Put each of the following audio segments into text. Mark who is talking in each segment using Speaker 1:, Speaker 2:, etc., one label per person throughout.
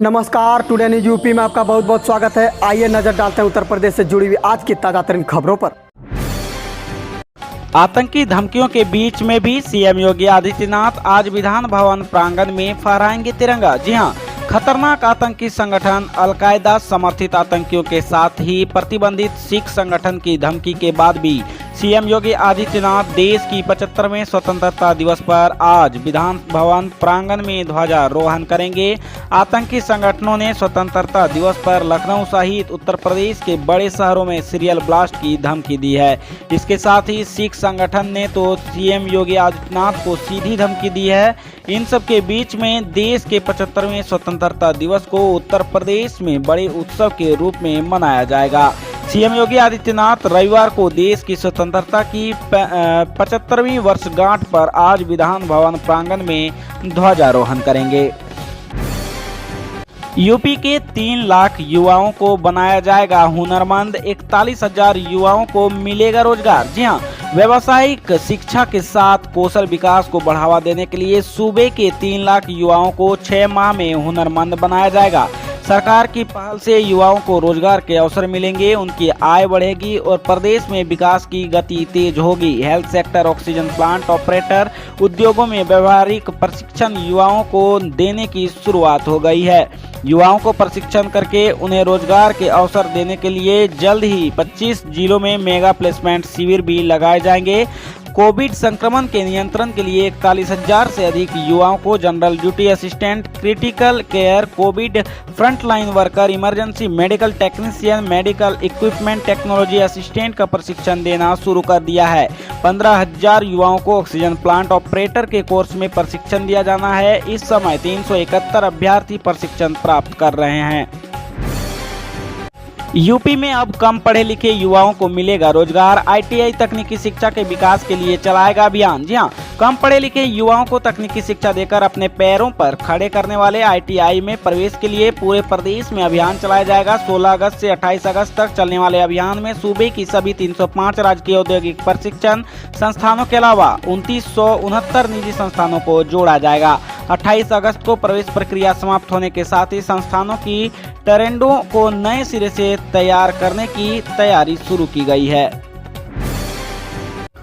Speaker 1: नमस्कार, today news UP में आपका बहुत बहुत स्वागत है। आइए नजर डालते हैं उत्तर प्रदेश से जुड़ी हुई आज की ताजा तरीन खबरों पर।
Speaker 2: आतंकी धमकियों के बीच में भी सीएम योगी आदित्यनाथ आज विधान भवन प्रांगण में फहराएंगे तिरंगा। जी हां, खतरनाक आतंकी संगठन अलकायदा समर्थित आतंकियों के साथ ही प्रतिबंधित सिख संगठन की धमकी के बाद भी सीएम योगी आदित्यनाथ देश की 75वें स्वतंत्रता दिवस पर आज विधान भवन प्रांगण में ध्वजारोहण करेंगे। आतंकी संगठनों ने स्वतंत्रता दिवस पर लखनऊ सहित उत्तर प्रदेश के बड़े शहरों में सीरियल ब्लास्ट की धमकी दी है। इसके साथ ही सिख संगठन ने तो सीएम योगी आदित्यनाथ को सीधी धमकी दी है। इन सब के बीच में देश के 75वें स्वतंत्रता दिवस को उत्तर प्रदेश में बड़े उत्सव के रूप में मनाया जाएगा। सीएम योगी आदित्यनाथ रविवार को देश की स्वतंत्रता की 75वीं वर्षगांठ पर आज विधान भवन प्रांगण में ध्वजारोहण करेंगे। यूपी के 3 लाख युवाओं को बनाया जाएगा हुनरमंद, 41,000 युवाओं को मिलेगा रोजगार। जी हां, व्यावसायिक शिक्षा के साथ कौशल विकास को बढ़ावा देने के लिए सूबे के 3 लाख युवाओं को 6 माह में हुनरमंद बनाया जाएगा। सरकार की पहल से युवाओं को रोजगार के अवसर मिलेंगे, उनकी आय बढ़ेगी और प्रदेश में विकास की गति तेज होगी। Health sector, oxygen plant operator, उद्योगों में व्यवहारिक प्रशिक्षण युवाओं को देने की शुरुआत हो गई है। युवाओं को प्रशिक्षण करके उन्हें रोजगार के अवसर देने के लिए जल्द ही 25 जिलों में मेगा प्लेसमेंट शिविर भी लगाए जाएंगे। कोविड संक्रमण के नियंत्रण के लिए 41,000 से अधिक युवाओं को general duty assistant, critical care, Covid frontline worker, emergency medical technician, medical equipment technology assistant का प्रशिक्षण देना शुरू कर दिया है। 15,000 युवाओं को ऑक्सीजन प्लांट ऑपरेटर के कोर्स में प्रशिक्षण दिया जाना है। इस समय 371 अभ्यर्थी प्रशिक्षण प्राप्त कर रहे हैं। यूपी में अब कम पढ़े लिखे युवाओं को मिलेगा रोजगार। आईटीआई तकनीकी शिक्षा के विकास के लिए चलाएगा अभियान। जी हां, कम पढ़े लिखे युवाओं को तकनीकी शिक्षा देकर अपने पैरों पर खड़े करने वाले आईटीआई में प्रवेश के लिए पूरे प्रदेश में अभियान चलाया जाएगा। 16 अगस्त से 28 अगस्त तक चलने वाले अभियान में सूबे की सभी 305 राजकीय औद्योगिक प्रशिक्षण संस्थानों के अलावा 2969 निजी संस्थानों को जोड़ा जाएगा। 28 अगस्त को प्रवेश प्रक्रिया समाप्त होने के साथ ही संस्थानों की ट्रेंडों को नए सिरे से तैयार करने की तैयारी शुरू की गई है।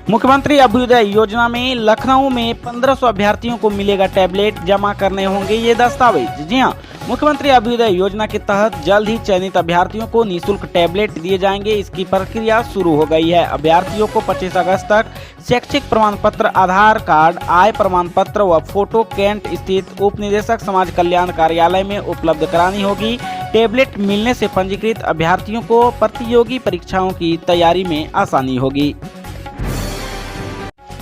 Speaker 2: मुख्यमंत्री अभ्युदय योजना में लखनऊ में 1500 अभ्यर्थियों को मिलेगा टैबलेट, जमा करने होंगे ये दस्तावेज। जी हां, मुख्यमंत्री अभ्युदय योजना के तहत जल्द ही चयनित अभ्यर्थियों को निःशुल्क टैबलेट दिए जाएंगे। इसकी प्रक्रिया शुरू हो गई है। अभ्यर्थियों को 25 अगस्त तक शैक्षिक प्रमाण पत्र, आधार कार्ड, आय प्रमाण पत्र व फोटो कैंट स्थित उप निदेशक समाज कल्याण कार्यालय में उपलब्ध करानी होगी। टैबलेट मिलने से पंजीकृत अभ्यर्थियों को प्रतियोगी परीक्षाओं की तैयारी में आसानी होगी।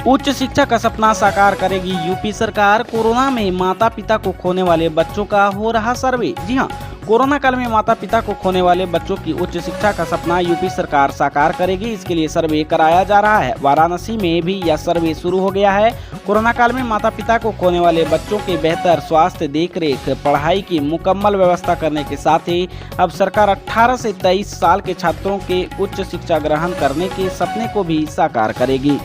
Speaker 2: उच्च शिक्षा का सपना साकार करेगी यूपी सरकार। कोरोना में माता पिता को खोने वाले बच्चों का हो रहा सर्वे। जी हां, कोरोना काल में माता पिता को खोने वाले बच्चों की उच्च शिक्षा का सपना यूपी सरकार साकार करेगी। इसके लिए सर्वे कराया जा रहा है। वाराणसी में भी यह सर्वे शुरू हो गया है। कोरोना काल में माता पिता को खोने वाले बच्चों के बेहतर स्वास्थ्य, देखरेख, पढ़ाई की मुकम्मल व्यवस्था करने के साथ ही अब सरकार 18 से 23 साल के छात्रों के उच्च शिक्षा ग्रहण करने के सपने को भी साकार करेगी।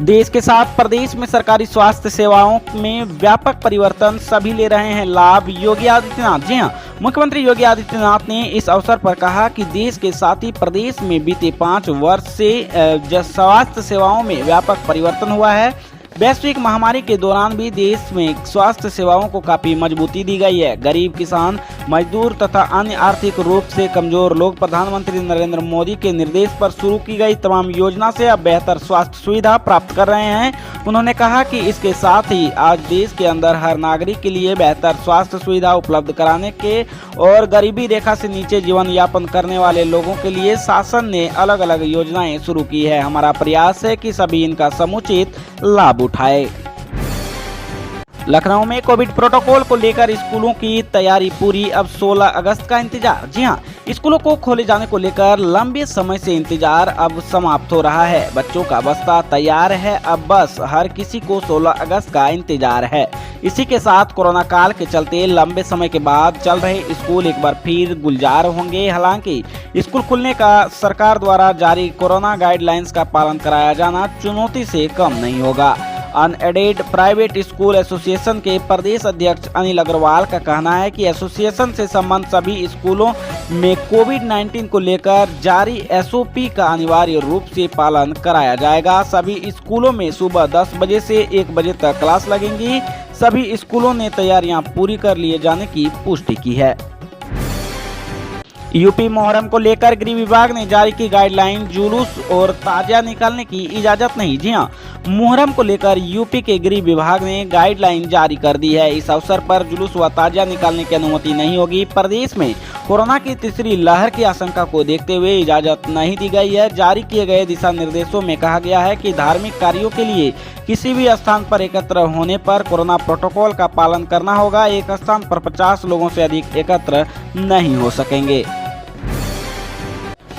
Speaker 2: देश के साथ प्रदेश में सरकारी स्वास्थ्य सेवाओं में व्यापक परिवर्तन, सभी ले रहे हैं लाभ। योगी आदित्यनाथ। जी हां, मुख्यमंत्री योगी आदित्यनाथ ने इस अवसर पर कहा कि देश के साथ ही प्रदेश में बीते 5 वर्ष से स्वास्थ्य सेवाओं में व्यापक परिवर्तन हुआ है। वैश्विक महामारी के दौरान भी देश में स्वास्थ्य सेवाओं को काफी मजबूती दी गई है। गरीब, किसान, मजदूर तथा अन्य आर्थिक रूप से कमजोर लोग प्रधानमंत्री नरेंद्र मोदी के निर्देश पर शुरू की गई तमाम योजना से अब बेहतर स्वास्थ्य सुविधा प्राप्त कर रहे हैं। उन्होंने कहा कि इसके साथ ही आज देश के अंदर हर नागरिक के लिए बेहतर स्वास्थ्य सुविधा उपलब्ध कराने के और गरीबी रेखा से नीचे जीवन यापन करने वाले लोगों के लिए शासन ने अलग अलग योजनाएं शुरू की है। हमारा प्रयास है कि सभी इनका समुचित लाभ उठाए। लखनऊ में कोविड प्रोटोकॉल को लेकर स्कूलों की तैयारी पूरी, अब 16 अगस्त का इंतजार। जी हां, स्कूलों को खोले जाने को लेकर लंबे समय से इंतजार अब समाप्त हो रहा है। बच्चों का बस्ता तैयार है, अब बस हर किसी को 16 अगस्त का इंतजार है। इसी के साथ कोरोना काल के चलते लंबे समय के बाद चल रहे स्कूल एक बार फिर गुलजार होंगे। हालांकि स्कूल खुलने का सरकार द्वारा जारी कोरोना गाइडलाइंस का पालन कराया जाना चुनौती से कम नहीं होगा। अनएडेड प्राइवेट स्कूल एसोसिएशन के प्रदेश अध्यक्ष अनिल अग्रवाल का कहना है कि एसोसिएशन से संबंध सभी स्कूलों में कोविड-19 को लेकर जारी एसओपी का अनिवार्य रूप से पालन कराया जाएगा। सभी स्कूलों में सुबह 10 बजे से 1 बजे तक क्लास लगेंगी। सभी स्कूलों ने तैयारियां पूरी कर लिए जाने की पुष्टि की है। यूपी मोहर्रम को लेकर गृह विभाग ने जारी की गाइडलाइन, जुलूस और ताजिया निकालने की इजाजत नहीं। जी हां, मुहर्रम को लेकर यूपी के गृह विभाग ने गाइडलाइन जारी कर दी है। इस अवसर पर जुलूस व ताजिया निकालने की अनुमति नहीं होगी। प्रदेश में कोरोना की तीसरी लहर की आशंका को देखते हुए इजाजत नहीं दी गई है। जारी किए गए दिशा निर्देशों में कहा गया है कि धार्मिक कार्यों के लिए किसी भी स्थान पर एकत्र होने पर कोरोना प्रोटोकॉल का पालन करना होगा। एक स्थान पर 50 लोगों से अधिक एकत्र नहीं हो सकेंगे।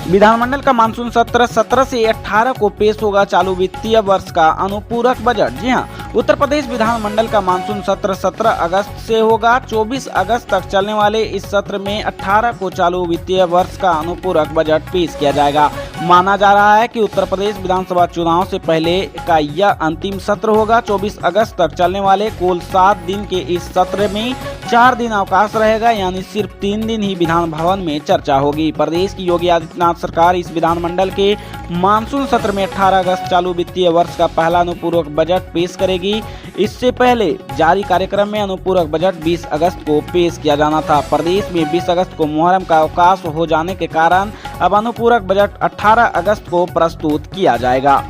Speaker 2: विधानमंडल का मानसून सत्र 17 से 18 को पेश होगा चालू वित्तीय वर्ष का अनुपूरक बजट। जी हां, उत्तर प्रदेश विधानमंडल का मानसून सत्र 17 अगस्त से होगा। 24 अगस्त तक चलने वाले इस सत्र में 18 को चालू वित्तीय वर्ष का अनुपूरक बजट पेश किया जाएगा। माना जा रहा है कि उत्तर प्रदेश विधानसभा चुनाव से पहले का यह अंतिम सत्र होगा। 24 अगस्त तक चलने वाले कुल 7 दिन के इस सत्र में 4 दिन अवकाश रहेगा, यानी सिर्फ 3 दिन ही विधान भवन में चर्चा होगी। प्रदेश की योगी आदित्यनाथ सरकार इस विधानमंडल के मानसून सत्र में 18 अगस्त चालू वित्तीय वर्ष का पहला अनुपूरक बजट पेश करेगी। इससे पहले जारी कार्यक्रम में अनुपूरक बजट 20 अगस्त को पेश किया जाना था। प्रदेश में 20 अगस्त को मुहर्रम का अवकाश हो जाने के कारण अब अनुपूरक बजट 18 अगस्त को प्रस्तुत किया जाएगा।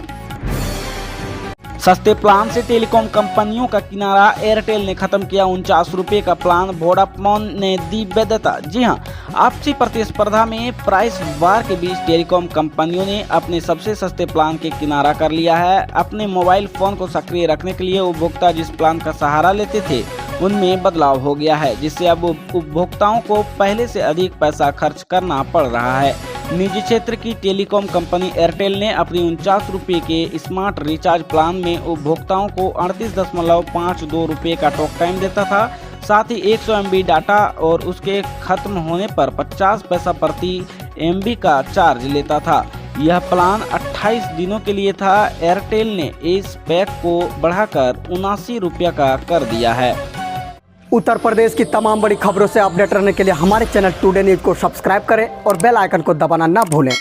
Speaker 2: सस्ते प्लान से टेलीकॉम कंपनियों का किनारा, एयरटेल ने खत्म किया 49 रुपए का प्लान, वोडाफोन ने दी वैधता। जी हां, आपसी प्रतिस्पर्धा में प्राइस वार के बीच टेलीकॉम कंपनियों ने अपने सबसे सस्ते प्लान के किनारा कर लिया है। अपने मोबाइल फोन को सक्रिय रखने के लिए उपभोक्ता जिस प्लान का सहारा लेते थे उनमें बदलाव हो गया है, जिससे अब उपभोक्ताओं को पहले से अधिक पैसा खर्च करना पड़ रहा है। निजी क्षेत्र की टेलीकॉम कंपनी एयरटेल ने अपनी 49 रुपए के स्मार्ट रिचार्ज प्लान में उपभोक्ताओं को 38.52 रुपए का टॉक टाइम देता था। साथ ही 100 MB डाटा और उसके खत्म होने पर 50 पैसा प्रति MB का चार्ज लेता था। यह प्लान 28 दिनों के लिए था। एयरटेल ने इस पैक को बढ़ाकर 79 रुपया का कर दिया है।
Speaker 1: उत्तर प्रदेश की तमाम बड़ी खबरों से अपडेट रहने के लिए हमारे चैनल टुडे न्यूज को सब्सक्राइब करें और बेल आइकन को दबाना ना भूलें।